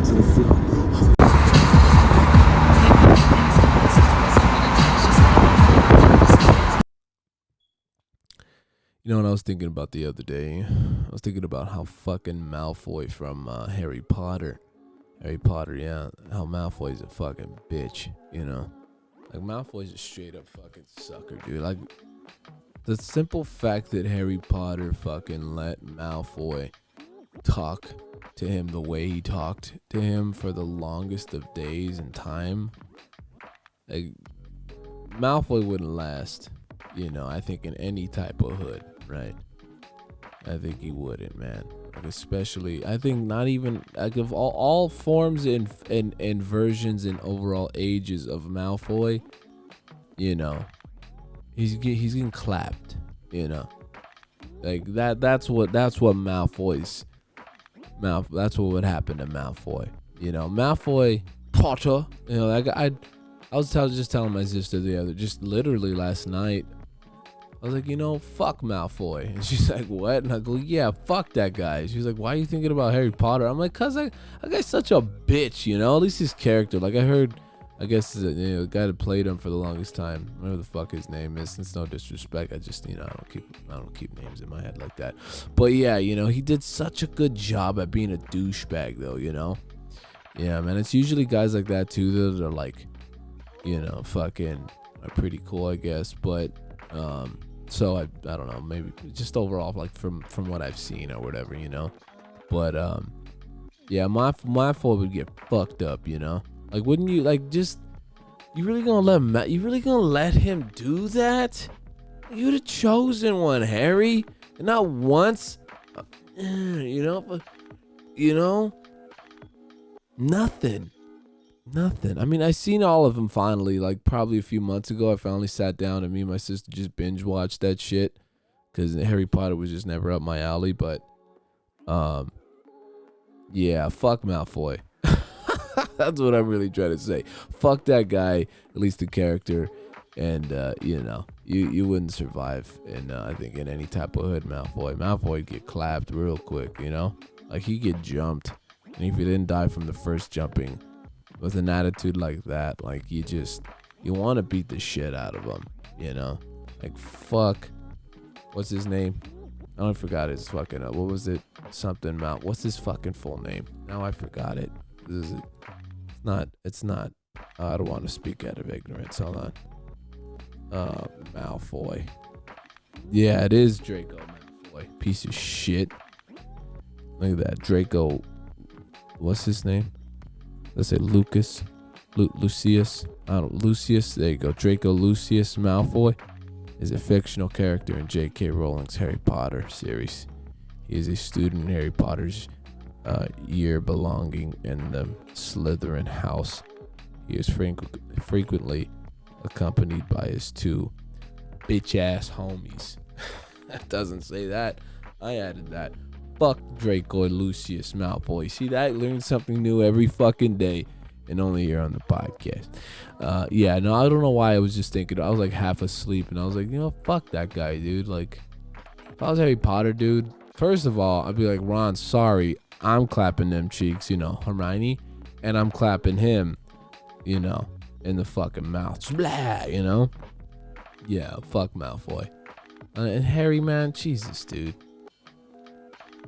to the floor. You know what I was thinking about the other day? I was thinking about how fucking Malfoy from Harry Potter, yeah, how Malfoy's a fucking bitch, you know? Like, Malfoy's a straight up fucking sucker, dude. Like, the simple fact that Harry Potter fucking let Malfoy talk to him the way he talked to him for the longest of days and time, like, Malfoy wouldn't last, you know, I think in any type of hood, right? I think he wouldn't, man. Like, especially, I think not even, like, of all forms and versions and overall ages of Malfoy, you know, he's getting clapped, you know, like that's what Malfoy's that's what would happen to Malfoy, you know. Malfoy Potter, you know, like I was just telling my sister just literally last night, I was like, you know, fuck Malfoy. And she's like, what? And I go, yeah, fuck that guy. She's like, why are you thinking about Harry Potter? I'm like, cause that guy's such a bitch, you know. At least his character, like, I guess, you know, the guy that played him for the longest time, whatever the fuck his name is. It's no disrespect. I just, you know, I don't keep names in my head like that. But yeah, you know, he did such a good job at being a douchebag, though, you know. Yeah, man, it's usually guys like that too that are like, you know, fucking are pretty cool, I guess. But so I don't know, maybe just overall, like from what I've seen or whatever, you know. But yeah, my four would get fucked up, you know. Like, wouldn't you, like, just, you really gonna let him do that? You'd have chosen one, Harry, and not once, you know. But, you know, nothing. I mean, I seen all of them finally, like probably a few months ago. I finally sat down and me and my sister just binge watched that shit because Harry Potter was just never up my alley. But yeah, fuck Malfoy. That's what I'm really trying to say. Fuck that guy, at least the character, and you know, you wouldn't survive in I think in any type of hood. Malfoy get clapped real quick, you know, like he get jumped, and if he didn't die from the first jumping with an attitude like that, like you want to beat the shit out of him, you know. Like, fuck, what's his name? I forgot his fucking what was it? Something Mount. What's his fucking full name? Now I forgot it. It's not. I don't want to speak out of ignorance. Hold on. Malfoy. Yeah, it is Draco Malfoy. Piece of shit. Look at that. Draco. What's his name? Let's say Lucius. I don't know. Lucius. There you go. Draco Lucius Malfoy is a fictional character in J.K. Rowling's Harry Potter series. He is a student in Harry Potter's year belonging in the Slytherin house. He is frequently accompanied by his two bitch ass homies. That doesn't say that. I added that. Fuck Draco Lucius Malfoy. See that? Learn something new every fucking day, and only here on the podcast. Yeah, no, I don't know why I was just thinking. I was like half asleep, and I was like, you know, fuck that guy, dude. Like, if I was Harry Potter, dude, first of all, I'd be like, Ron, sorry, I'm clapping them cheeks, you know, Hermione, and I'm clapping him, you know, in the fucking mouth, blah, you know. Yeah, fuck Malfoy. And Harry, man, Jesus, dude.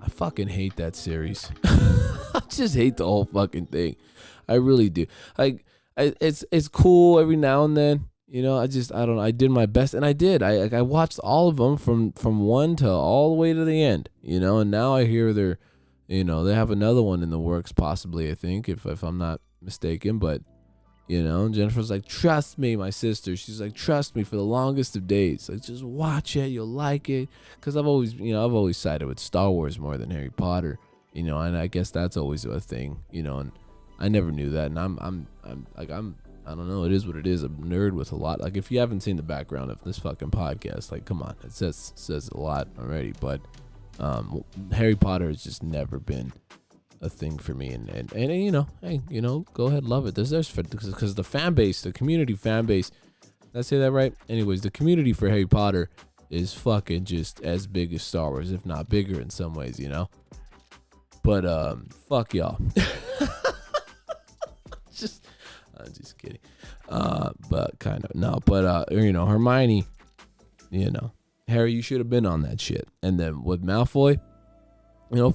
I fucking hate that series. I just hate the whole fucking thing. I really do. Like, it's cool every now and then, you know. I don't know. I did my best, and I did. I watched all of them from one to all the way to the end, you know. And now I hear they're, you know, they have another one in the works, possibly. I think if I'm not mistaken, but. You know, Jennifer's like, trust me, my sister. She's like, trust me for the longest of days. Like, just watch it. You'll like it. Because I've always sided with Star Wars more than Harry Potter. You know, and I guess that's always a thing. You know, and I never knew that. And I'm I don't know. It is what it is. I'm a nerd with a lot. Like, if you haven't seen the background of this fucking podcast, like, come on, it says a lot already. But Harry Potter has just never been a thing for me, and you know, hey, you know, go ahead, love it. There's because the fan base, the community fan base, did I say that right? Anyways, the community for Harry Potter is fucking just as big as Star Wars, if not bigger in some ways, you know. But fuck y'all. I'm just kidding. But kind of no. But Hermione, Harry, you should have been on that shit. And then with Malfoy,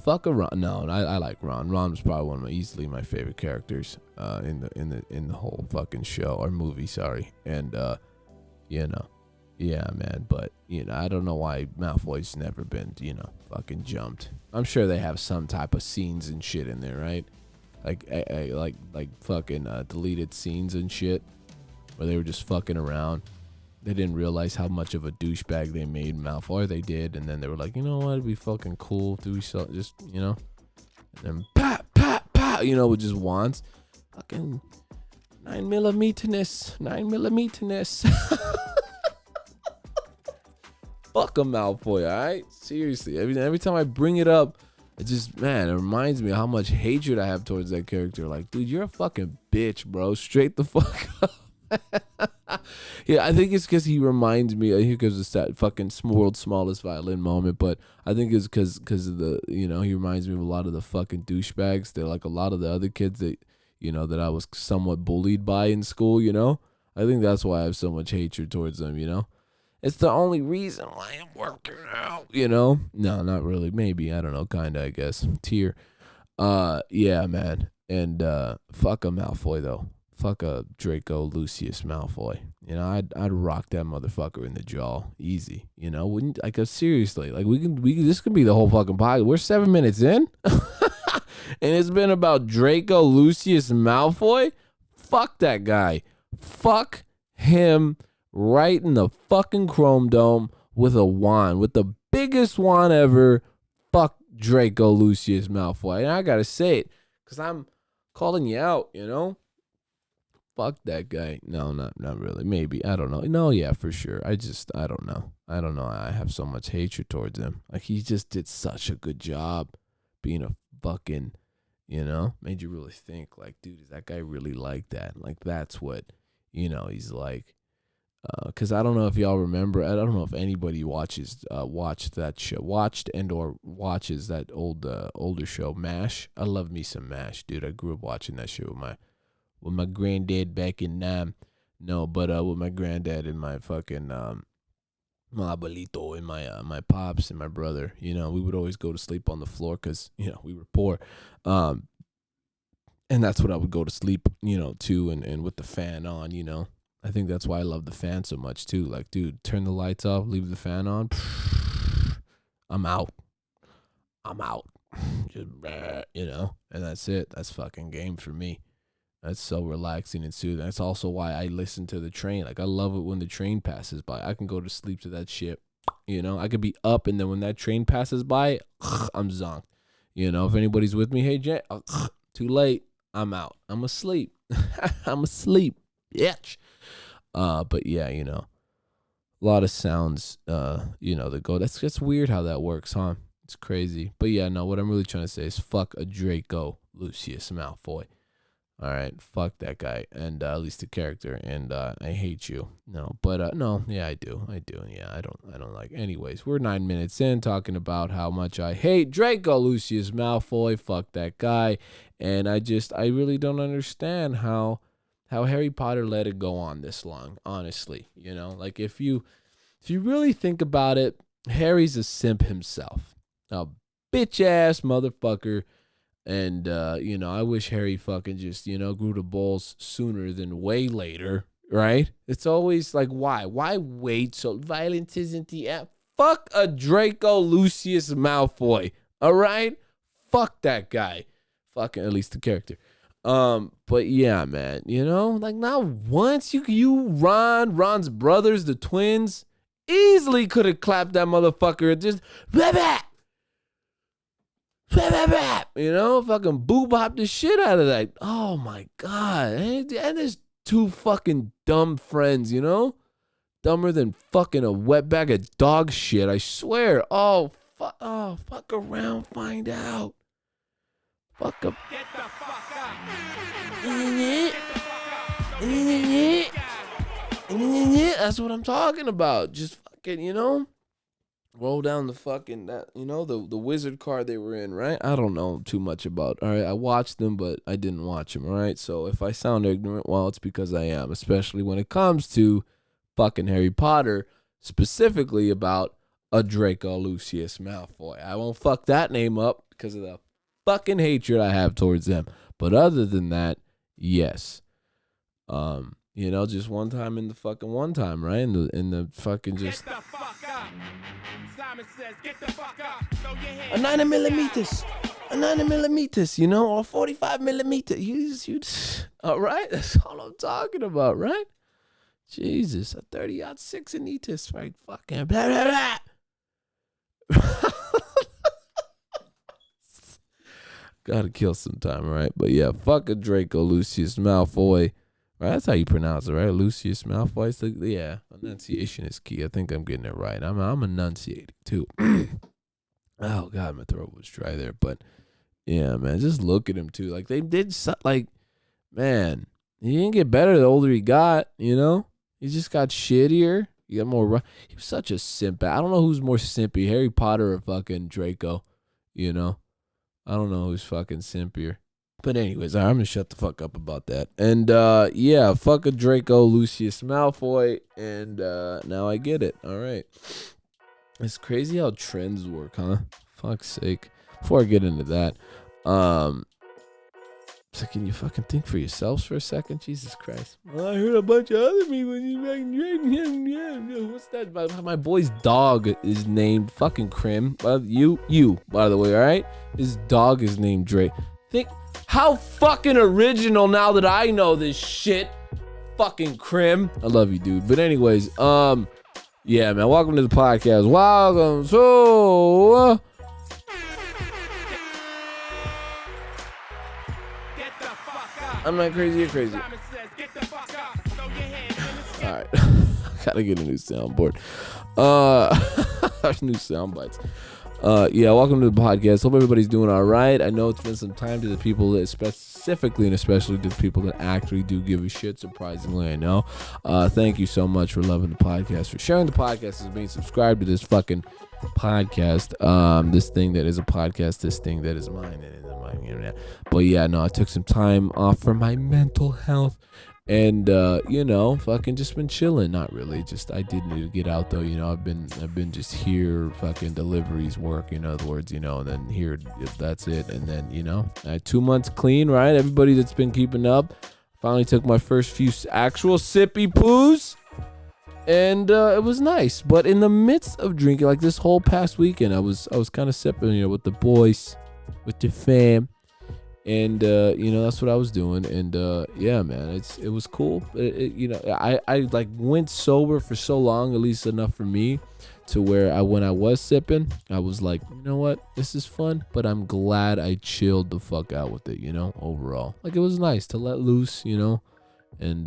fuck a Ron. No, I like Ron. Ron was probably one of easily my favorite characters in the whole fucking show or movie. Sorry, and yeah, man. But I don't know why Malfoy's never been fucking jumped. I'm sure they have some type of scenes and shit in there, right? Like fucking deleted scenes and shit where they were just fucking around. They didn't realize how much of a douchebag they made Malfoy. They did, and then they were like, you know what, it'd be fucking cool if we saw just, and then pat, with just wands. Fucking 9mm-ness. Fuck a Malfoy, alright? Seriously, every time I bring it up, it just, man, it reminds me of how much hatred I have towards that character. Like, dude, you're a fucking bitch, bro. Straight the fuck up. Yeah, I think it's because he reminds me. Here goes that fucking world's smallest violin moment. But I think it's because of the, he reminds me of a lot of the fucking douchebags. They're like a lot of the other kids that, that I was somewhat bullied by in school. I think that's why I have so much hatred towards them. It's the only reason why I'm working out. No, not really. Maybe, I don't know. Kinda, I guess. Tear. Yeah, man. And fuck a Malfoy though. Fuck a Draco Lucius Malfoy. I'd rock that motherfucker in the jaw, easy. Wouldn't seriously? Like we can. This could be the whole fucking podcast. We're 7 minutes in, and it's been about Draco Lucius Malfoy. Fuck that guy. Fuck him right in the fucking Chrome Dome with a wand, with the biggest wand ever. Fuck Draco Lucius Malfoy, and I gotta say it because I'm calling you out. Fuck that guy. No, not really. Maybe. I don't know. No, yeah, for sure. I don't know. I have so much hatred towards him. Like, he just did such a good job being a fucking, made you really think, like, dude, is that guy really like that? Like, that's what, he's like. Because I don't know if y'all remember. I don't know if anybody watched that show, watches that older show, MASH. I love me some MASH, dude. I grew up watching that show with my granddad back in with my granddad and my fucking my abuelito and my pops and my brother. We would always go to sleep on the floor because we were poor, and that's what I would go to sleep to, and with the fan on. I think that's why I love the fan so much too. Like, dude, turn the lights off, leave the fan on. I'm out. Just and that's it. That's fucking game for me. That's so relaxing and soothing. That's also why I listen to the train. Like, I love it when the train passes by. I can go to sleep to that shit. I could be up, and then when that train passes by, I'm zonked. If anybody's with me, hey, Jay, too late. I'm out. I'm asleep. I'm asleep. Bitch. But yeah, a lot of sounds, that go. That's weird how that works, huh? It's crazy. But yeah, no, what I'm really trying to say is fuck a Draco Lucius Malfoy. All right, fuck that guy, and at least the character, and I hate you. No, but no, yeah, I do. Yeah, I don't like. Anyways, we're 9 minutes in talking about how much I hate Draco Lucius Malfoy. Fuck that guy, and I really don't understand how Harry Potter let it go on this long. Honestly, like if you really think about it, Harry's a simp himself, a bitch ass motherfucker. And, I wish Harry fucking just, grew the balls sooner than way later, right? It's always like, why? Why wait? So violence isn't the app. Fuck a Draco Lucius Malfoy, all right? Fuck that guy. Fucking, at least the character. But yeah, man, like not once Ron's brothers, the twins, easily could have clapped that motherfucker and just, blah, blah. Fucking boo-bop the shit out of that. Oh my God. And there's two fucking dumb friends, dumber than fucking a wet bag of dog shit, I swear. Oh, fuck around, find out. Fuck up. Get the fuck up. That's what I'm talking about. Just fucking, roll down the fucking the wizard card they were in, right? I don't know too much about. All right, I watched them, but I didn't watch them. All right, so if I sound ignorant, well, it's because I am, especially when it comes to fucking Harry Potter, specifically about a Draco Lucius Malfoy. I won't fuck that name up because of the fucking hatred I have towards them. But other than that, yes. Just one time in the fucking one time, right? In the fucking just. Get the fuck up. Simon says, get the fuck up. A 9 millimeters. A 9 millimeters, or 45 millimeters. All right? That's all I'm talking about, right? Jesus, a 30-06 anitas, right? Fucking blah, blah, blah. Gotta kill some time, right? But yeah, fuck a Draco Lucius Malfoy. Right, that's how you pronounce it, right? Lucius Malfoy. So, yeah, enunciation is key. I think I'm getting it right. I'm enunciating too. Oh God, my throat was dry there, but yeah, man, just look at him too. Like they did, man, he didn't get better the older he got. He just got shittier. He got more. He was such a simp. I don't know who's more simpy, Harry Potter or fucking Draco. I don't know who's fucking simpier. But anyways, I'm gonna shut the fuck up about that. And yeah, fuck a Draco Lucius Malfoy. And now I get it. All right. It's crazy how trends work, huh? Fuck's sake. Before I get into that, so can you fucking think for yourselves for a second? Jesus Christ. Well, I heard a bunch of other people. What's that? My boy's dog is named fucking Krim. You, by the way, all right? His dog is named Drake. Think how fucking original now that I know this shit. Fucking Krim. I love you, dude. But anyways, yeah, man. Welcome to the podcast. Welcome to I'm not crazy, you're crazy. Alright. Gotta get a new soundboard. New sound bites. Yeah, welcome to the podcast. Hope everybody's doing all right. I know it's been some time to the people that specifically and especially to the people that actually do give a shit. Surprisingly, I know. Thank you so much for loving the podcast, for sharing the podcast, and being subscribed to this fucking podcast. This thing that is a podcast, this thing that is mine, and is my internet. But yeah, no, I took some time off for my mental health. And fucking just been chilling. Not really. Just I did need to get out though. I've been just here, fucking deliveries work. In other words, and then here that's it. And then I had 2 months clean. Right. Everybody that's been keeping up. Finally took my first few actual sippy poos, and it was nice. But in the midst of drinking, like this whole past weekend, I was kind of sipping, with the boys, with the fam. And that's what I was doing, and yeah, man, it was cool. I like went sober for so long, at least enough for me, to where when I was sipping, I was like, you know what, this is fun, but I'm glad I chilled the fuck out with it. Overall, like it was nice to let loose, and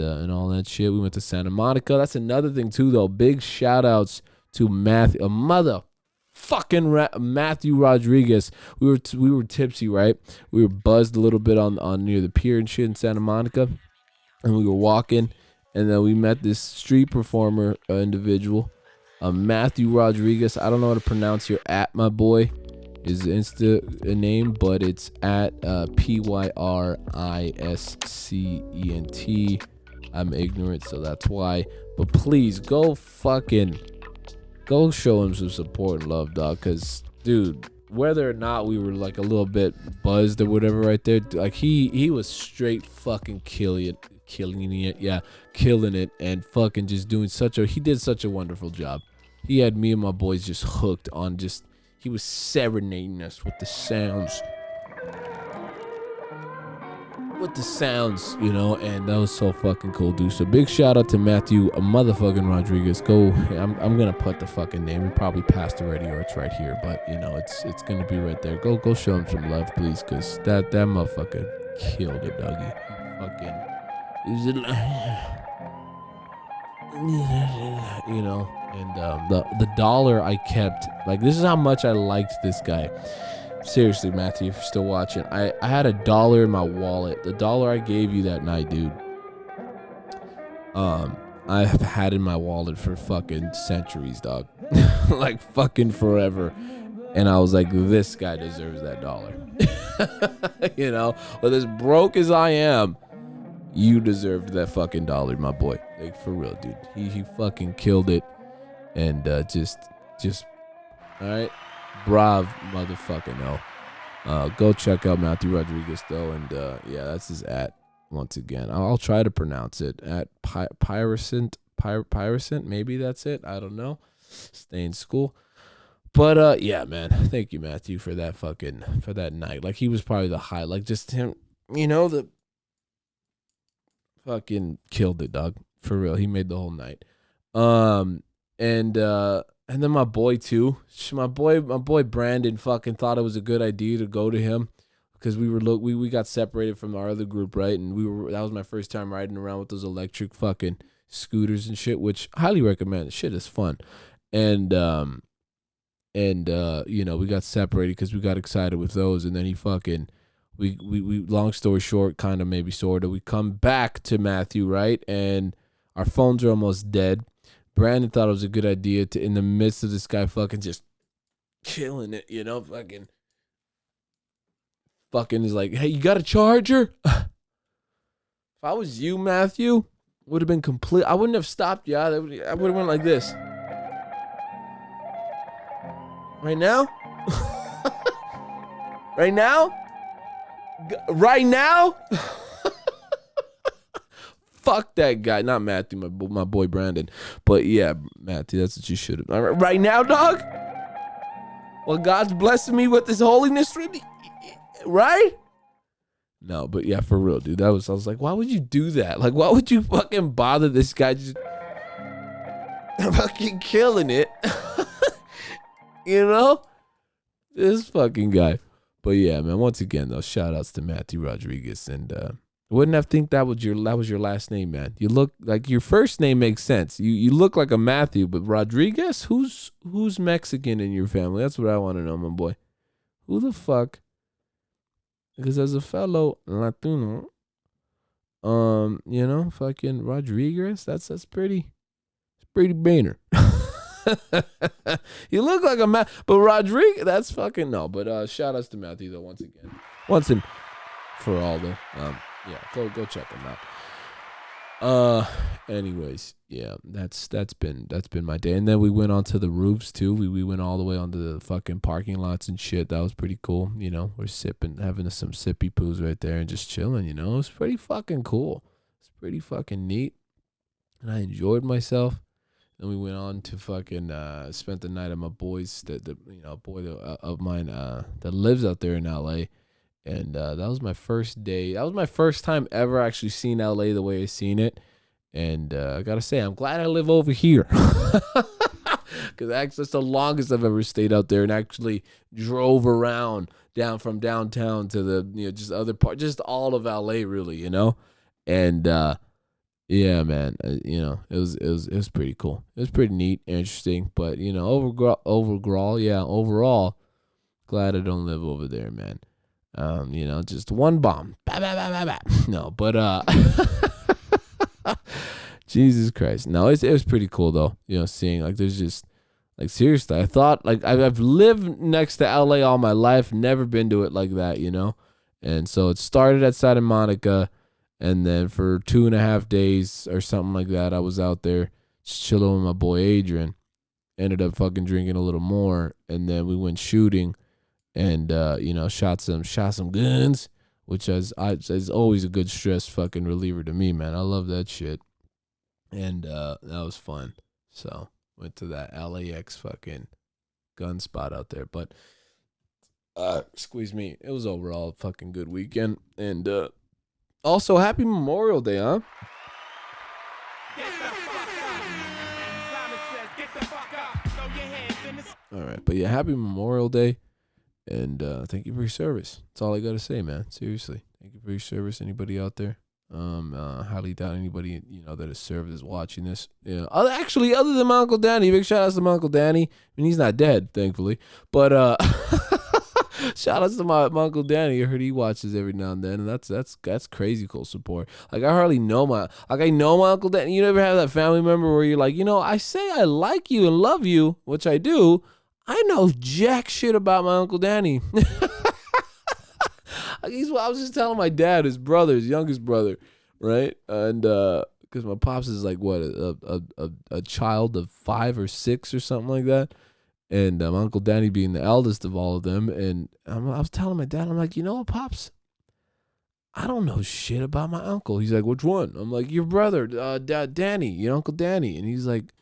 all that shit. We went to Santa Monica. That's another thing too, though. Big shout outs to Matthew, a mother. Fucking Matthew Rodriguez. We were tipsy, right? We were buzzed a little bit on near the pier and shit in Santa Monica, and we were walking, and then we met this street performer individual, Matthew Rodriguez. I don't know how to pronounce your @ my boy, his Insta name, but it's @ PYRISCENT. I'm ignorant, so that's why. But please go show him some support and love, dog. Cause, dude, whether or not we were like a little bit buzzed or whatever, right there, like he was straight fucking killing it, and fucking just doing he did such a wonderful job. He had me and my boys just hooked on he was serenading us with the sounds. And that was so fucking cool, dude. So big shout out to Matthew, a motherfucking Rodriguez. I'm gonna put the fucking name. It probably passed already, or it's right here, but it's gonna be right there. Go show him some love, please, cause that motherfucker killed it, doggy. And the dollar I kept, like, this is how much I liked this guy. Seriously, Matthew, if you're still watching, I had $1 in my wallet. The dollar I gave you that night, dude. I have had in my wallet for fucking centuries, dog. Like fucking forever. And I was like, this guy deserves that dollar. You know, with as broke as I am, you deserved that fucking dollar, my boy. Like for real, dude. He fucking killed it. And just all right. Brav motherfucking no. Go check out Matthew Rodriguez though, and yeah, that's his at once again. I'll try to pronounce it at Pyracent, maybe that's it. I don't know. Stay in school. But yeah, man, thank you, Matthew, for that night. Like he was probably the high, like just him, you know, the fucking killed it, dog. For real, he made the whole night. And then my boy too. My boy Brandon fucking thought it was a good idea to go to him because we got separated from our other group, right? And that was my first time riding around with those electric fucking scooters and shit, which highly recommend. Shit is fun. And you know, we got separated because we got excited with those, and then he fucking we long story short, kind of maybe sort of, we come back to Matthew, right? And our phones are almost dead. Brandon thought it was a good idea to, in the midst of this guy fucking just killing it, you know, fucking is like, hey, you got a charger? If I was you, Matthew, would have been complete. I wouldn't have stopped you. I would have went like this. Right now? Right now? Right now? Fuck that guy. Not Matthew, my boy Brandon. But yeah, Matthew, that's what you should have done. Right now, dog? Well, God's blessing me with his holiness, right? No, but yeah, for real, dude. I was like, why would you do that? Like, why would you fucking bother this guy just fucking killing it? You know? This fucking guy. But yeah, man, once again, though, shout outs to Matthew Rodriguez. And wouldn't have think that was your last name, man. You look like your first name makes sense. You look like a Matthew, but Rodriguez? Who's Mexican in your family? That's what I want to know, my boy. Who the fuck? Because as a fellow Latino, you know, fucking Rodriguez, that's pretty banner. You look like a man, but Rodriguez, that's fucking no. But shout outs to Matthew though, once and for all though. Yeah, go check him out. Anyways, yeah, that's been my day. And then we went onto the roofs too. We went all the way onto the fucking parking lots and shit. That was pretty cool. You know, we're having some sippy poos right there and just chilling. You know, it was pretty fucking cool. It's pretty fucking neat, and I enjoyed myself. Then we went on to fucking spent the night at my boys, of mine that lives out there in LA. And that was my first day. That was my first time ever actually seeing LA the way I seen it. And I gotta say, I'm glad I live over here. Because that's the longest I've ever stayed out there and actually drove around down from downtown to the, you know, just other part, just all of LA really, you know. And yeah, man, you know, it was pretty cool. It was pretty neat, interesting. But you know, overall, glad I don't live over there, man. You know, just one bomb. Bah, bah, bah, bah, bah. No, but Jesus Christ. No, it was pretty cool though. You know, seeing like there's just like seriously, I thought like I've lived next to LA all my life, never been to it like that, you know. And so it started at Santa Monica, and then for 2.5 days or something like that, I was out there just chilling with my boy Adrian. Ended up fucking drinking a little more, and then we went shooting. And you know, shot some guns, which is always a good stress fucking reliever to me, man. I love that shit. And that was fun. So went to that LAX fucking gun spot out there. But squeeze me, it was overall a fucking good weekend. And also happy Memorial Day, huh? All right, but yeah, happy Memorial Day. And thank you for your service. That's all I gotta say, man. Seriously, thank you for your service. Anybody out there? Highly doubt anybody that has served is watching this. Yeah, actually, other than my Uncle Danny, big shout outs to my Uncle Danny. I mean, he's not dead, thankfully. But Shout outs to my Uncle Danny. I heard he watches every now and then, and that's crazy cool support. Like I hardly know I know my Uncle Danny. You never have that family member where you're like, I say I like you and love you, which I do. I know jack shit about my Uncle Danny. I was just telling my dad, his brother, his youngest brother, right? And because my pops is like what a child of 5 or 6 or something like that. And my Uncle Danny being the eldest of all of them. And I was telling my dad, I'm like, you know what, Pops? I don't know shit about my uncle. He's like, which one? I'm like, your brother, Danny, your Uncle Danny. And he's like,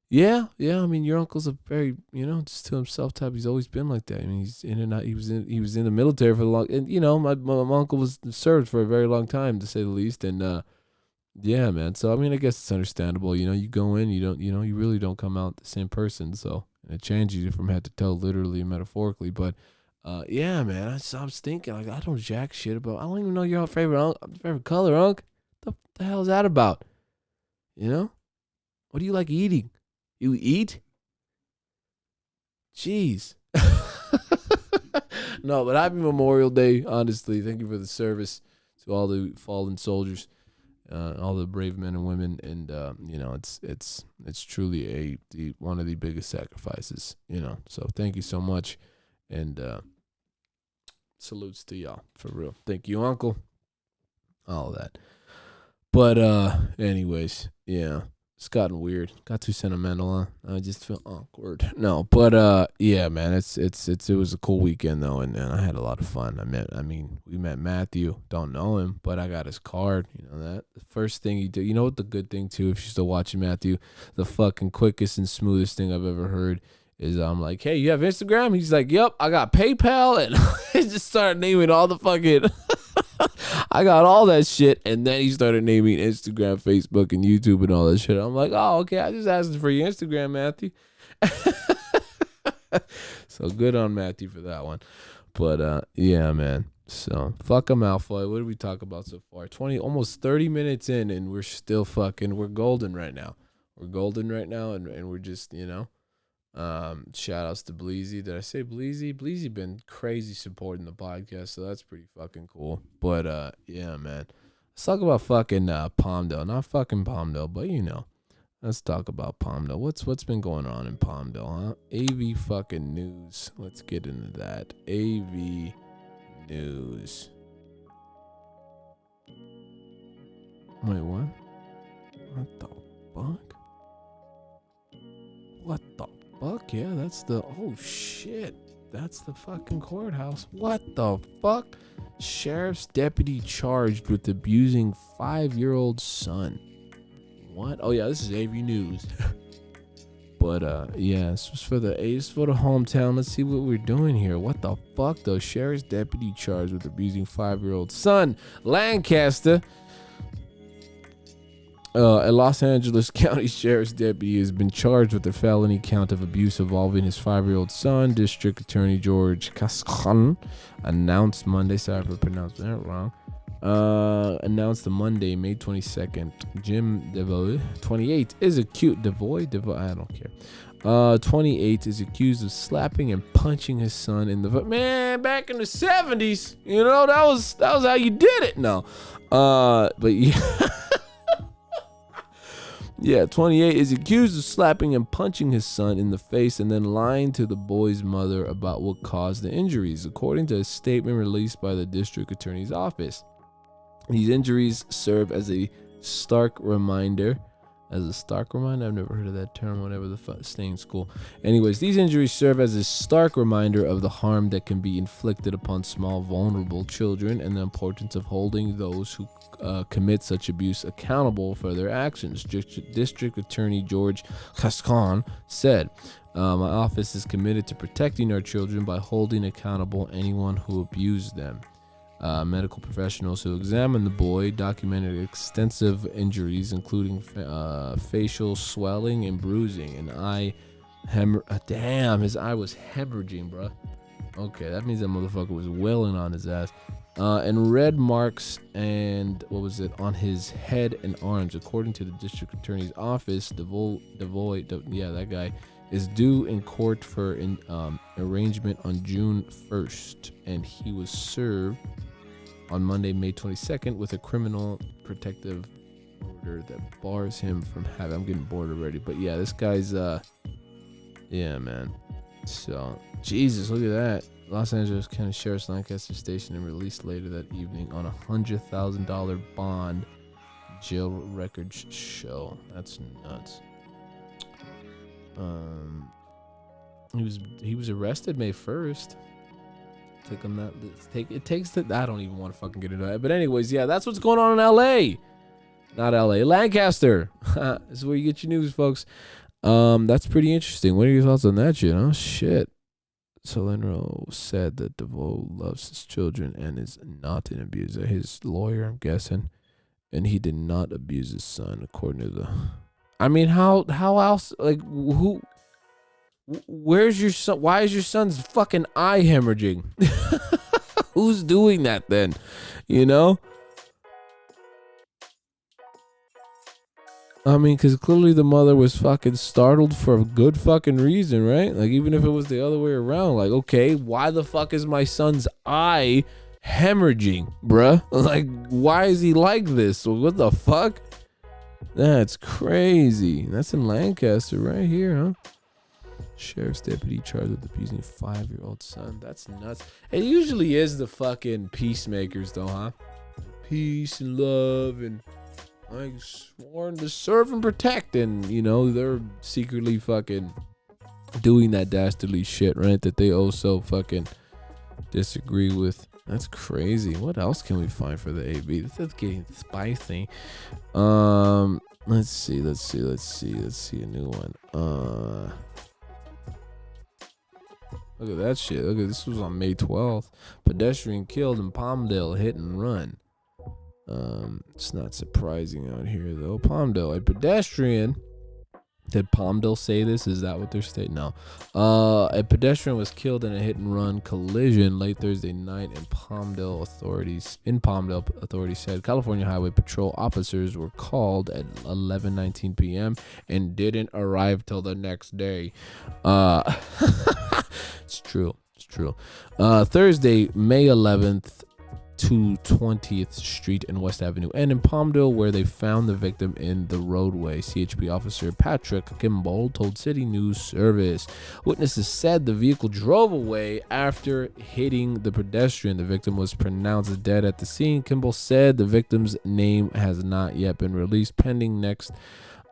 yeah. I mean, your uncle's a very, just to himself type. He's always been like that. I mean, he's in and out. He was in the military for a long, and my uncle was served for a very long time, to say the least. And yeah, man. So I mean, I guess it's understandable. You go in, you don't, you really don't come out the same person. So. And it changes you from head to toe, literally and metaphorically. But, yeah, man, I was thinking, like, I don't jack shit about. I don't even know your favorite color, Unc. What the hell is that about? What do you like eating? You eat? Jeez. No, but happy Memorial Day, honestly. Thank you for the service to all the fallen soldiers. All the brave men and women, and it's truly one of the biggest sacrifices, So thank you so much, and salutes to y'all for real. Thank you, Uncle. All of that, but anyways, yeah. It's gotten weird. Got too sentimental, huh? I just feel awkward. No, but yeah, man, it was a cool weekend though, and I had a lot of fun. We met Matthew. Don't know him, but I got his card. You know that. The first thing he did. You know what the good thing too, if you're still watching Matthew, the fucking quickest and smoothest thing I've ever heard is I'm like, hey, you have Instagram? He's like, yep, I got PayPal, and he just started naming all the fucking. I got all that shit, and then he started naming Instagram, Facebook, and YouTube and all that shit. I'm like, oh, okay, I just asked for your Instagram, Matthew. So good on Matthew for that one. But yeah, man. So fuck him, Malfoy. What did we talk about so far? Almost 30 minutes in, and we're still we're golden right now. We're golden right now, and we're just, shout outs to Bleezy. Did I say Bleezy? Bleezy been crazy supporting the podcast, so that's pretty fucking cool. But yeah, man. Let's talk about fucking Palmdale. Not fucking Palmdale, but let's talk about Palmdale. What's been going on in Palmdale, huh? AV fucking news. Let's get into that. AV news. Wait, what? What the fuck? What the fuck? Yeah, that's the. Oh shit. That's the fucking courthouse. What the fuck? Sheriff's deputy charged with abusing 5-year-old son. What? Oh yeah, this is AV News. But yeah, this was for the hometown. Let's see what we're doing here. What the fuck though? Sheriff's deputy charged with abusing 5-year-old son. Lancaster. A Los Angeles County Sheriff's deputy has been charged with a felony count of abuse involving his 5-year-old son. District Attorney George Cascan announced Monday. Sorry if I pronounced that wrong. Announced on Monday, May 22nd. Jim Devoy, 28, is accused. Devoy, I don't care. 28 is accused of slapping and punching his son in the man. Back in the 70s, that was how you did it. No, but yeah. Yeah, 28 is accused of slapping and punching his son in the face and then lying to the boy's mother about what caused the injuries, according to a statement released by the district attorney's office. These injuries serve as a stark reminder. I've never heard of that term, whatever the fuck, stay in school. Anyways, these injuries serve as a stark reminder of the harm that can be inflicted upon small, vulnerable children and the importance of holding those who commit such abuse accountable for their actions. District Attorney George Cascan said, my office is committed to protecting our children by holding accountable anyone who abused them. Medical professionals who examined the boy documented extensive injuries, including facial swelling and bruising, and damn, his eye was hemorrhaging, bro. Okay, that means that motherfucker was wailing on his ass. And red marks and on his head and arms, according to the district attorney's office. That guy. is due in court for an arraignment on June 1st, and he was served on Monday, May 22nd, with a criminal protective order that bars him from having. I'm getting bored already, but yeah, this guy's yeah, man. So Jesus, look at that. Los Angeles County Sheriff's Lancaster Station and released later that evening on $100,000 bond. Jail records show. That's nuts. He was arrested May 1st. It takes that. I don't even want to fucking get into that. But anyways, yeah, that's what's going on in LA. Not LA, Lancaster. This is where you get your news, folks. That's pretty interesting. What are your thoughts on that shit? Oh shit. Solendro said that DeVoe loves his children and is not an abuser. His lawyer, I'm guessing, and he did not abuse his son, according to the. I mean, how else? Like, who? Where's your son? Why is your son's fucking eye hemorrhaging? Who's doing that then? You know? I mean, because clearly the mother was fucking startled for a good fucking reason, right? Like, even if it was the other way around, like, okay, why the fuck is my son's eye hemorrhaging, bruh? Like, why is he like this? What the fuck? That's crazy. That's in Lancaster right here, huh? Sheriff's deputy charged with abusing a 5-year-old son. That's nuts. It usually is the fucking peacemakers, though, huh? Peace and love and I sworn to serve and protect, and you know they're secretly fucking doing that dastardly shit, right? That they also fucking disagree with. That's crazy. What else can we find for the AB? This is getting spicy. Let's see a new one. Look at that shit. Look at this was on May 12th. Pedestrian killed in Palmdale, hit and run. It's not surprising out here though. Palmdale, a pedestrian. Did Palmdale say this? Is that what they're stating? No. A pedestrian was killed in a hit and run collision late Thursday night in Palmdale. Authorities said California Highway Patrol officers were called at 11:19 p.m. and didn't arrive till the next day. It's true. Thursday, May 11th. To 20th Street and West Avenue, and in Palmdale, where they found the victim in the roadway. CHP officer Patrick Kimball told City News Service. Witnesses said the vehicle drove away after hitting the pedestrian. The victim was pronounced dead at the scene. Kimball said the victim's name has not yet been released, pending next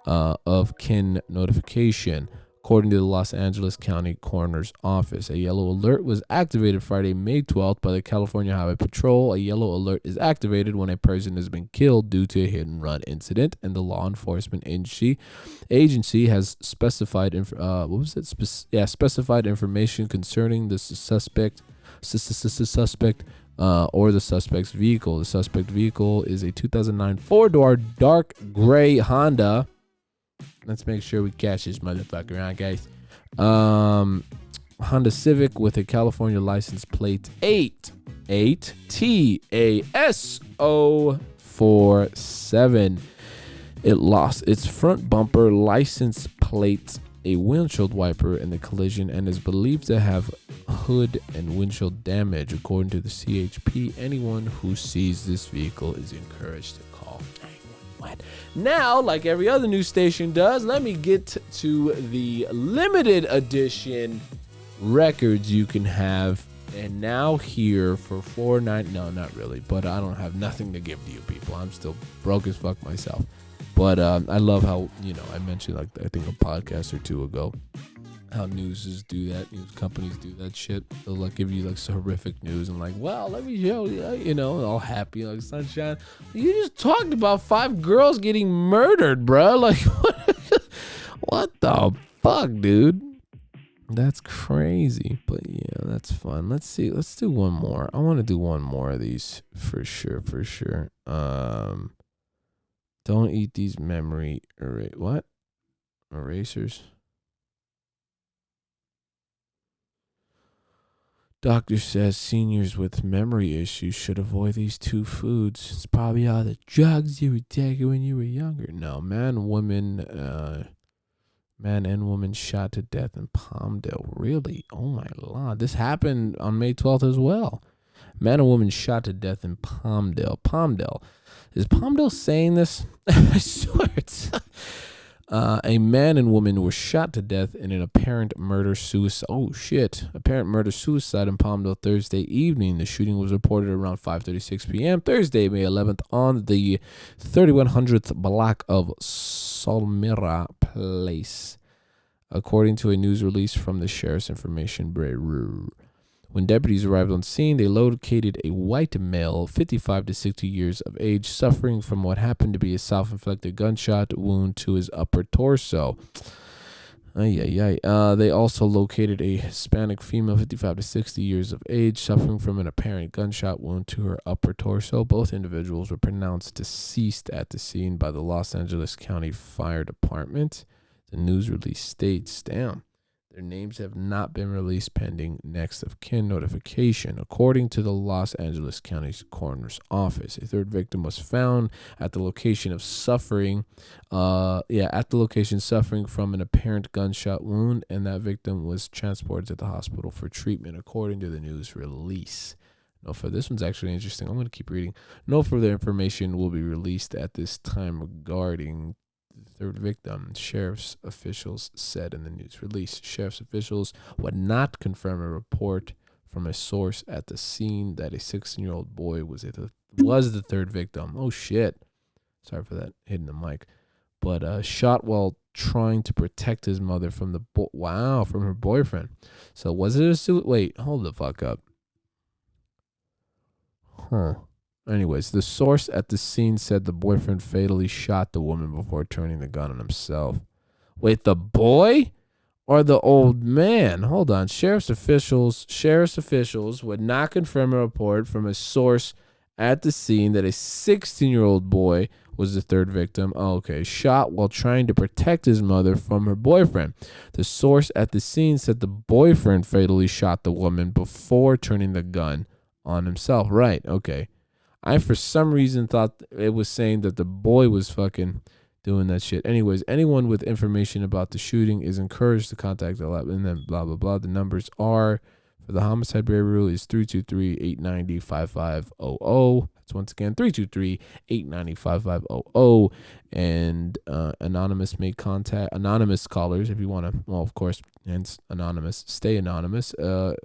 of kin notification. According to the Los Angeles County Coroner's Office, a yellow alert was activated Friday, May 12th by the California Highway Patrol. A yellow alert is activated when a person has been killed due to a hit-and-run incident, and the law enforcement agency has specified specified information concerning the suspect or the suspect's vehicle. The suspect vehicle is a 2009 four-door dark gray Honda. Let's make sure we catch this motherfucker, huh, guys? Honda Civic with a California license plate 8TASO47. It lost its front bumper, license plate, a windshield wiper in the collision, and is believed to have hood and windshield damage. According to the CHP, anyone who sees this vehicle is encouraged to call 911. Now, like every other news station does, let me get to the limited edition records you can have. And now here for $4.99. No, not really, but I don't have nothing to give to you people. I'm still broke as fuck myself. But I love how, I mentioned, like, I think a podcast or two ago, how newses do that. News companies do that shit. They'll, like, give you, like, some horrific news and, like, well, let me show you, all happy, like, sunshine. You just talked about 5 girls getting murdered, bro. Like, what the fuck, dude? That's crazy. But, yeah, that's fun. Let's see. Let's do one more. I want to do one more of these for sure. Don't eat these erasers. Doctor says seniors with memory issues should avoid these 2 foods. It's probably all the drugs you were taking when you were younger. No, man, women, Man and woman shot to death in Palmdale. Really? Oh my lord. This happened on May 12th as well. Man and woman shot to death in Palmdale. Palmdale. Is Palmdale saying this? I swear it's. A man and woman were shot to death in an apparent murder-suicide. Oh, shit. Apparent murder-suicide in Palmdale Thursday evening. The shooting was reported around 5:36 p.m. Thursday, May 11th, on the 3100th block of Solmira Place, according to a news release from the Sheriff's Information Bureau. When deputies arrived on scene, they located a white male, 55 to 60 years of age, suffering from what happened to be a self-inflicted gunshot wound to his upper torso. They also located a Hispanic female, 55 to 60 years of age, suffering from an apparent gunshot wound to her upper torso. Both individuals were pronounced deceased at the scene by the Los Angeles County Fire Department. The news release states, damn. Their names have not been released pending next of kin notification. According to the Los Angeles County Coroner's Office, a third victim was found at the location suffering from an apparent gunshot wound, and that victim was transported to the hospital for treatment, according to the news release. This one's actually interesting. I'm going to keep reading. No further information will be released at this time regarding the third victim, sheriff's officials said in the news release. Sheriff's officials would not confirm a report from a source at the scene that a 16-year-old boy was the third victim. Oh, shit. Sorry for that, hitting the mic. But shot while trying to protect his mother from from her boyfriend. So was it a suicide? Wait, hold the fuck up. Anyways, the source at the scene said the boyfriend fatally shot the woman before turning the gun on himself. Wait, the boy or the old man? Hold on. Sheriff's officials would not confirm a report from a source at the scene that a 16-year-old boy was the third victim. Oh, okay. Shot while trying to protect his mother from her boyfriend. The source at the scene said the boyfriend fatally shot the woman before turning the gun on himself. Right. Okay. I, for some reason, thought it was saying that the boy was fucking doing that shit. Anyways, anyone with information about the shooting is encouraged to contact the lab, and then blah, blah, blah. The numbers are, for the Homicide Bureau, is 323-890-5500. That's once again 323-890-5500. And anonymous may contact anonymous callers if you want to. Well, of course, hence anonymous. Stay anonymous. For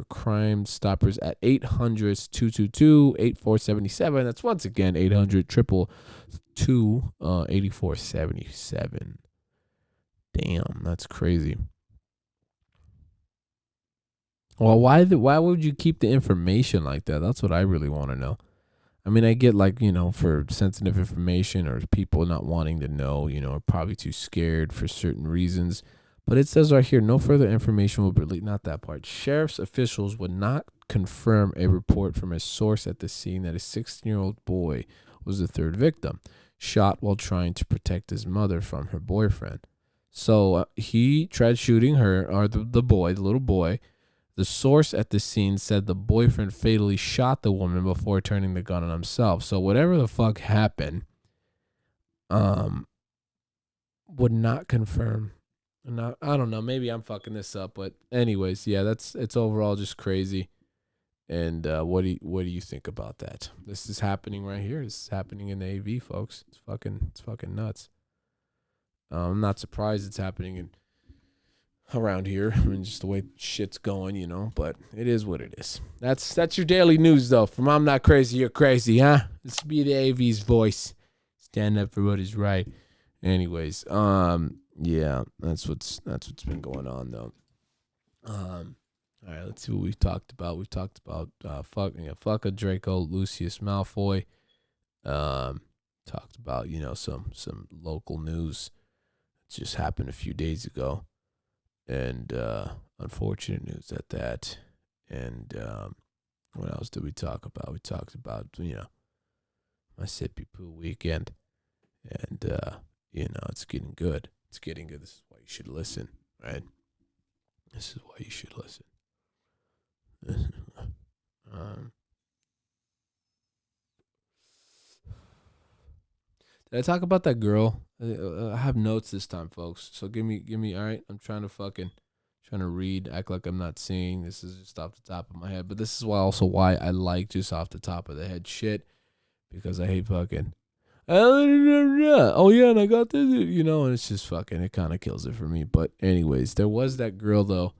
Crime Stoppers at 800-222-8477. That's once again 800-222-8477. Damn, that's crazy. Well, why would you keep the information like that? That's what I really want to know. I mean, I get for sensitive information or people not wanting to know, or probably too scared for certain reasons. But it says right here, no further information will be released. Not that part. Sheriff's officials would not confirm a report from a source at the scene that a 16-year-old boy was the third victim, shot while trying to protect his mother from her boyfriend. So he tried shooting her, or the little boy. The source at the scene said the boyfriend fatally shot the woman before turning the gun on himself. So whatever the fuck happened, would not confirm. I don't know. Maybe I'm fucking this up, but anyways, yeah, it's overall just crazy. And what do you think about that? This is happening right here. This is happening in the AV, folks. It's fucking nuts. I'm not surprised it's happening around here. I mean, just the way shit's going, but it is what it is. That's your daily news, though. From I'm not crazy, you're crazy, huh? Let's be the AV's voice. Stand up for what is right. Anyways, yeah, that's what's been going on, though. All right, let's see what we've talked about. We've talked about fuck a Draco, Lucius Malfoy. Talked about some local news. It just happened a few days ago. And unfortunate news at that. And what else did we talk about? We talked about, my sippy poo weekend. And, it's getting good. It's getting good. This is why you should listen, right? This is why you should listen. Did I talk about that girl? I have notes this time, folks. So give me. All right, I'm trying to read. Act like I'm not seeing. This is just off the top of my head, but this is why I like just off the top of the head shit because I hate fucking. Oh yeah, and I got this, and it's just fucking. It kind of kills it for me. But anyways, there was that girl though.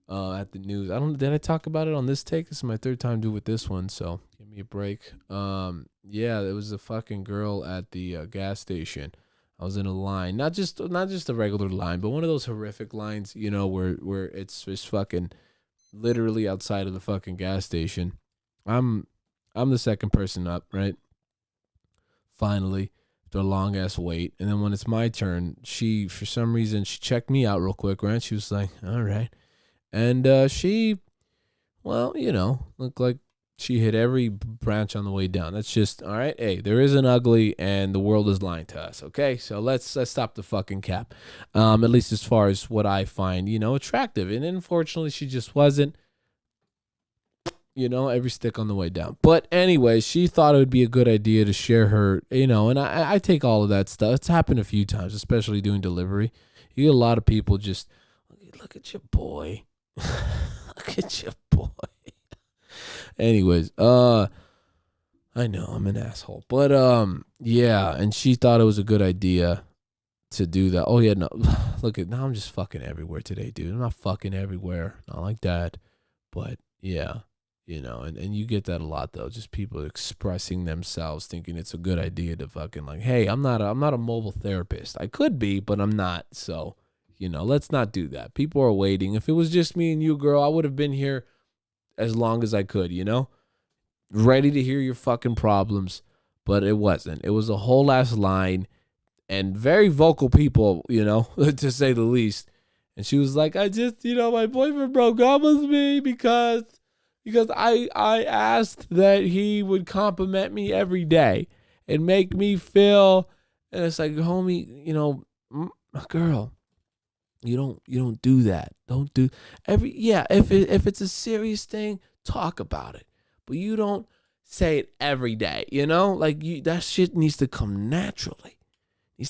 At the news. Did I talk about it on this take? This is my third time doing with this one, so give me a break. Yeah, there was a fucking girl at the gas station. I was in a line, not just a regular line, but one of those horrific lines, where it's just fucking literally outside of the fucking gas station. I'm the second person up, right? Finally, after a long ass wait, and then when it's my turn, she for some reason she checked me out real quick, right? She was like, "All right." And she, well, looked like she hit every branch on the way down. That's just all right. Hey, there is an ugly, and the world is lying to us. Okay, so let's stop the fucking cap. At least as far as what I find, attractive. And unfortunately, she just wasn't. Every stick on the way down. But anyway, she thought it would be a good idea to share her, and I take all of that stuff. It's happened a few times, especially doing delivery. You get a lot of people just look at your boy. Look at your boy. Anyways, I know I'm an asshole, but yeah, and she thought it was a good idea to do that. Oh yeah, no, look at now I'm just fucking everywhere today, dude. I'm not fucking everywhere, not like that, but yeah, and you get that a lot though, just people expressing themselves, thinking it's a good idea to fucking like, hey, I'm not a mobile therapist. I could be, but I'm not, so. Let's not do that. People are waiting. If it was just me and you, girl, I would have been here as long as I could, ready to hear your fucking problems. But it wasn't. It was a whole ass line and very vocal people, to say the least. And she was like, I just, my boyfriend broke up with me because I asked that he would compliment me every day and make me feel. And it's like, homie, girl. You don't do that. Don't do if it's a serious thing, talk about it. But you don't say it every day, Like that shit needs to come naturally. And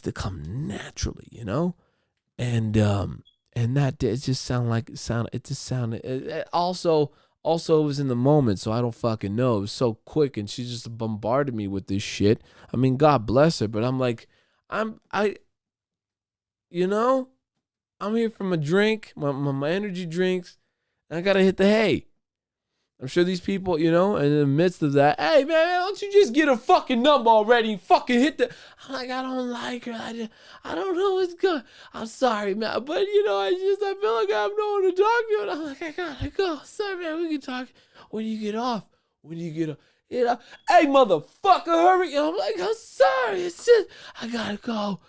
that it just sounded it also it was in the moment, so I don't fucking know. It was so quick and she just bombarded me with this shit. I mean, God bless her, but I'm like I'm here for my drink, my energy drinks, and I gotta hit the hay. I'm sure these people, in the midst of that, hey man, why don't you just get a fucking number already? Fucking hit the. I'm like, I don't like her. I don't know what's good. I'm sorry, man, but I feel like I have no one to talk to, and I'm like, I gotta go. Sorry, man, we can talk when you get off. Hey motherfucker, hurry! And I'm like, I'm sorry. It's just I gotta go.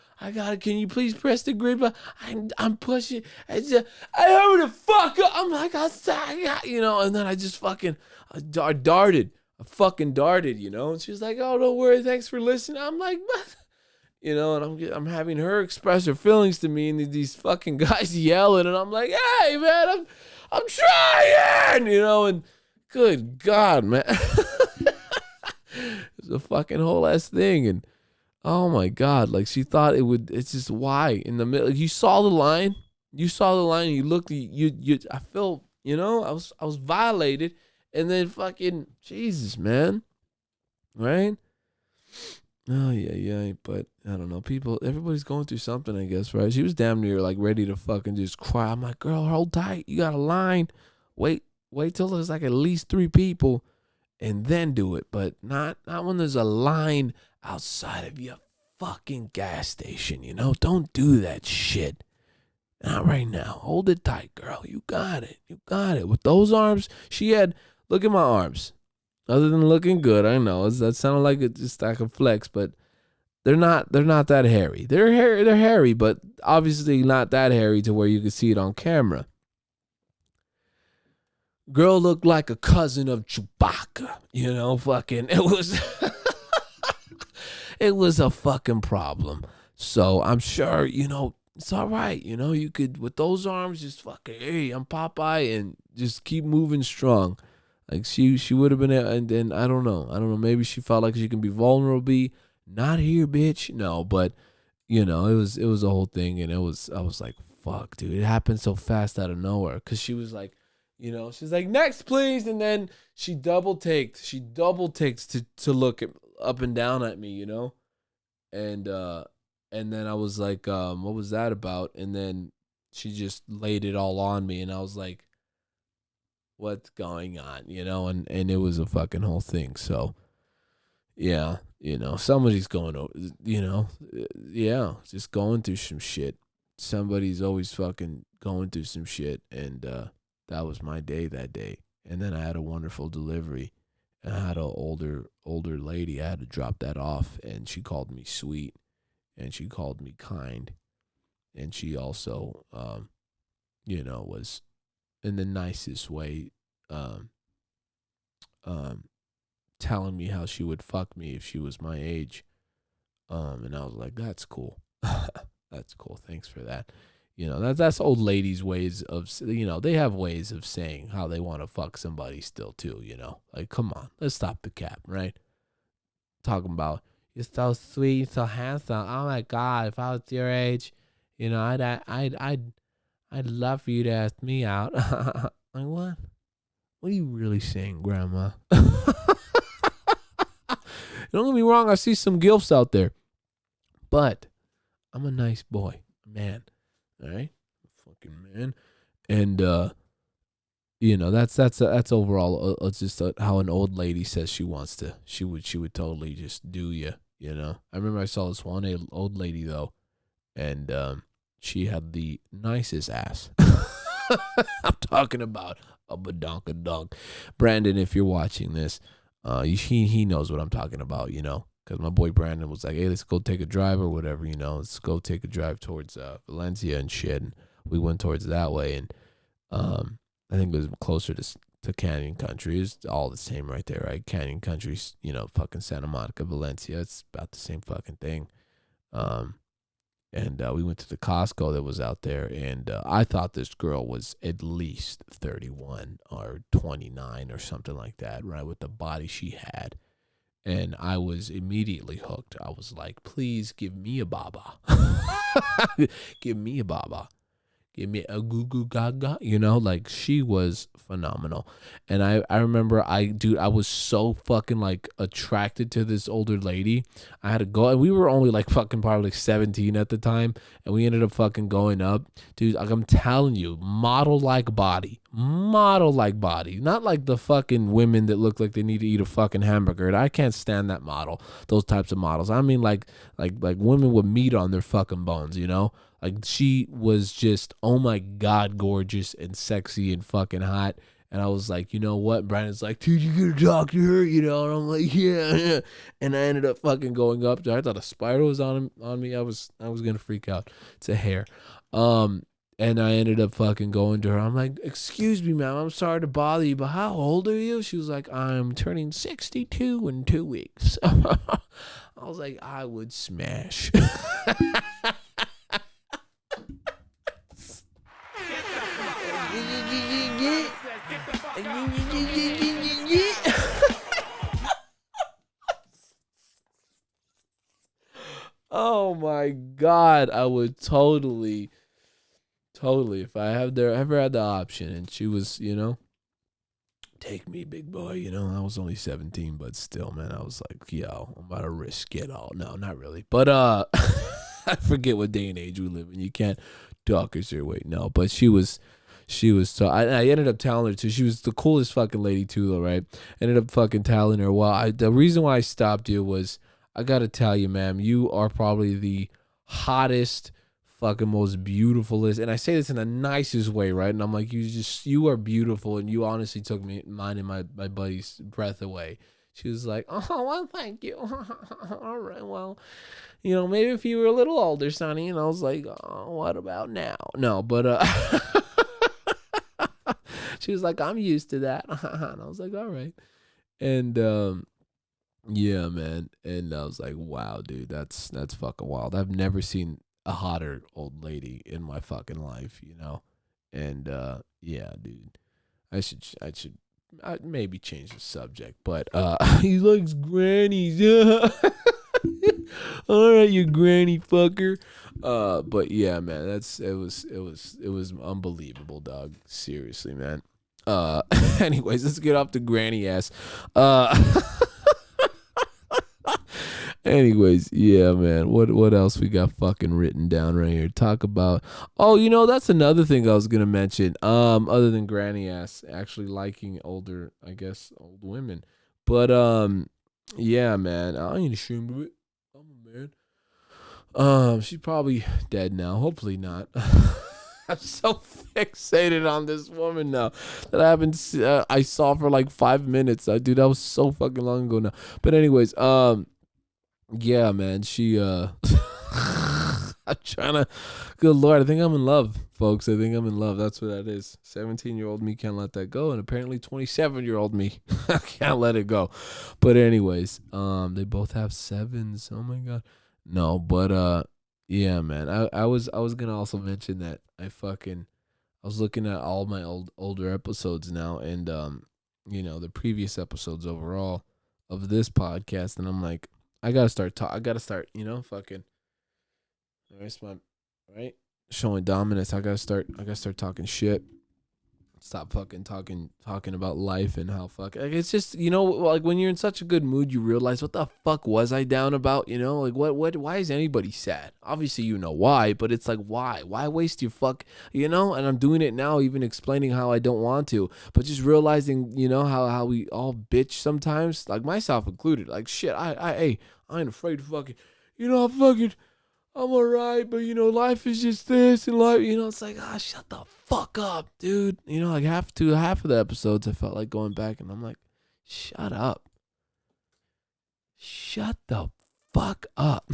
Can you please press the grid button? I'm pushing. It's just, I hurry the fuck up. I'm like, I'm sorry, and then I just fucking, I darted. I fucking darted, And she's like, oh, don't worry. Thanks for listening. I'm like, what? And I'm having her express her feelings to me, and these fucking guys yelling, and I'm like, hey, man, I'm trying, and good God, man. It's a fucking whole ass thing, and oh my God, like she thought it's just why in the middle. You saw the line, and you looked, I felt, I was violated, and then fucking Jesus, man, right? Oh yeah, but I don't know, everybody's going through something, I guess, right? She was damn near like ready to fucking just cry. I'm like, girl, hold tight, you got a line, wait till there's like at least 3 people, and then do it, but not when there's a line outside of your fucking gas station, Don't do that shit. Not right now. Hold it tight, girl. You got it. With those arms, look at my arms. Other than looking good, I know that sounded like just like a flex, but they're not that hairy. They're hairy, but obviously not that hairy to where you can see it on camera. Girl looked like a cousin of Chewbacca, fucking, it was, it was a fucking problem. So I'm sure, it's all right. You could, with those arms, just fucking, hey, I'm Popeye, and just keep moving strong. Like she would have been, and then I don't know. Maybe she felt like she can be vulnerable, not here, bitch. No, but you know, it was a whole thing, and I was like, fuck, dude, it happened so fast out of nowhere. Cause she was like, you know, she's like, next, please, and then she double takes to look up and down at me, you know, and then I was like, what was that about? And then she just laid it all on me, and I was like, what's going on, you know, and it was a fucking whole thing. So yeah, you know, somebody's going over, you know, yeah, just going through some shit. Somebody's always fucking going through some shit, and that was my day that day. And then I had a wonderful delivery. And I had an older lady. I had to drop that off, and she called me sweet, and she called me kind, and she also, you know, was in the nicest way, um, um, telling me how she would fuck me if she was my age. And I was like, that's cool. That's cool. Thanks for that. You know, that's old ladies' ways of, you know, they have ways of saying how they want to fuck somebody still too, you know. Like, come on, let's stop the cap, right? Talking about, you're so sweet, you're so handsome. Oh my God, if I was your age, you know, I'd love for you to ask me out. Like, what? What are you really saying, Grandma? Don't get me wrong, I see some gilfs out there, but I'm a nice boy, man. All right, fucking man, and you know, that's overall. It's just how an old lady says she wants to. She would totally just do you. You know, I remember I saw this one old lady though, and she had the nicest ass. I'm talking about a badonkadonk. Brandon, if you're watching this, he knows what I'm talking about, you know, because my boy Brandon was like, hey, let's go take a drive or whatever, you know, let's go take a drive towards Valencia and shit. And we went towards that way, and I think it was closer to Canyon Country. It's all the same right there, right? Canyon Country's, you know, fucking Santa Monica, Valencia. It's about the same fucking thing. And we went to the Costco that was out there, and I thought this girl was at least 31 or 29 or something like that, right, with the body she had. And I was immediately hooked. I was like, please give me a baba. Give me a baba. Give me a goo goo gaga, you know, like she was phenomenal. And I remember I was so fucking like attracted to this older lady. I had to go, and we were only like fucking probably like 17 at the time, and we ended up fucking going up. Dude, like I'm telling you, model like body. Not like the fucking women that look like they need to eat a fucking hamburger. I can't stand that model, those types of models. I mean like women with meat on their fucking bones, you know? Like she was just, oh my God, gorgeous and sexy and fucking hot. And I was like, you know what? Brandon's like, dude, you gotta talk to her, you know? And I'm like, yeah. And I ended up fucking going up there. I thought a spider was on me. I was gonna freak out. It's a hair. And I ended up fucking going to her. I'm like, excuse me, ma'am, I'm sorry to bother you, but how old are you? She was like, I'm turning 62 in 2 weeks. I was like, I would smash. Oh my God, I would totally, if I ever had the option, and she was, you know, take me, big boy, you know, I was only 17, but still, man, I was like, yo, I'm about to risk it all. No, not really, but I forget what day and age we live in. You can't talk us your way. No, but she was so I ended up telling her too. She was the coolest fucking lady too, though, right? Ended up fucking telling her, well, the reason why I stopped you was, I gotta tell you, ma'am, you are probably the hottest, fucking most beautifulest, and I say this in the nicest way, right? And I'm like, you are beautiful, and you honestly took mine and my buddy's breath away. She was like, oh, well, thank you. All right, well, you know, maybe if you were a little older, Sonny. And I was like, oh, what about now? No, but she was like, I'm used to that. And I was like, all right. And yeah, man. And I was like, wow, dude, that's fucking wild. I've never seen a hotter old lady in my fucking life, you know? And yeah, dude. I'd maybe change the subject, but he likes grannies. All right, you granny fucker. But yeah, man, it was unbelievable, dog. Seriously, man. Anyways, let's get off the granny ass. Anyways, yeah, man. What else we got fucking written down right here? Talk about. Oh, that's another thing I was gonna mention. Other than granny ass, actually liking older, I guess, old women. But yeah, man. I ain't ashamed of it. I'm a man. She's probably dead now. Hopefully not. I'm so fixated on this woman now that I haven't. I saw for like 5 minutes. Dude, that was so fucking long ago now. But anyways, yeah, man. She I'm trying to. Good Lord, I think I'm in love, folks. I think I'm in love. That's what that is. 17-year-old me can't let that go, and apparently 27-year-old me can't let it go. But anyways, they both have 7s. Oh my god. No, but yeah, man. I was gonna also mention that I was looking at all my older episodes now, and the previous episodes overall of this podcast, and I'm like, I gotta start, fucking. Right? Showing dominance. I gotta start talking shit. Stop fucking talking about life and how it's just, like when you're in such a good mood, you realize, what the fuck was I down about? Like why is anybody sad? Obviously you know why, but it's like, why waste your and I'm doing it now, even explaining how I don't want to, but just realizing, how we all bitch sometimes, like myself included, like shit, I ain't afraid to fucking, I'm alright, but life is just this, and life, it's like, shut the fuck up, dude. Like half of the episodes I felt like going back, and I'm like, shut up. Shut the fuck up.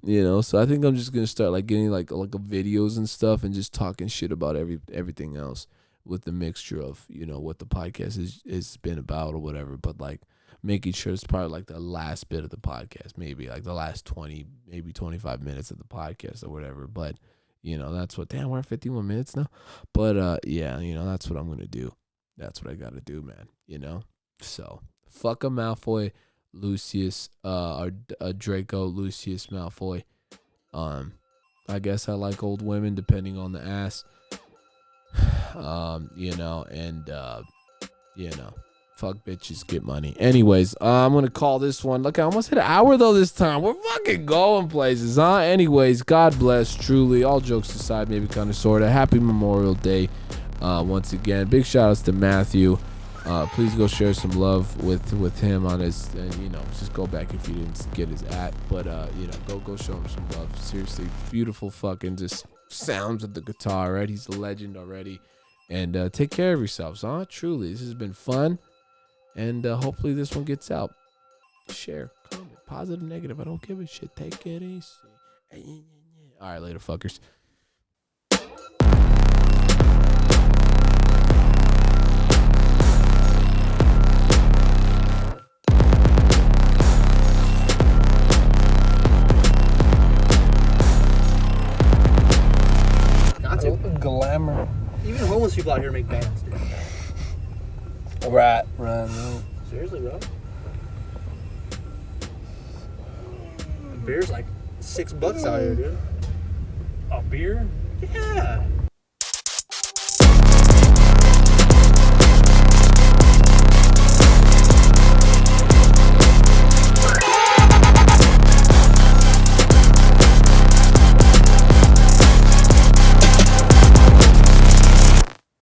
So I think I'm just gonna start like getting like videos and stuff, and just talking shit about everything else, with the mixture of, what the podcast has been about or whatever, but like making sure it's probably like the last bit of the podcast, maybe like the last 20, maybe 25 minutes of the podcast or whatever. But, that's what, damn, we're at 51 minutes now. But, yeah, that's what I'm going to do. That's what I got to do, man, So, fuck a Malfoy, Lucius, or Draco, Lucius Malfoy. I guess I like old women, depending on the ass. Fuck bitches, get money. Anyways, I'm gonna call this one. Look, I almost hit an hour though this time. We're fucking going places, huh? Anyways, God bless, truly. All jokes aside, maybe kind of sorta. Happy Memorial Day, once again. Big shout outs to Matthew. Please go share some love with him on his, just go back if you didn't get his @ but go show him some love. Seriously, beautiful fucking just sounds of the guitar, right? He's a legend already. And take care of yourselves, huh? Truly, this has been fun. And hopefully this one gets out. Share, comment, positive, negative. I don't give a shit. Take it easy. All right, later, fuckers. Glamour. Even homeless people out here make bands, dude. Right, no. Seriously, bro. The beer's like $6 out here, dude. A beer? Yeah.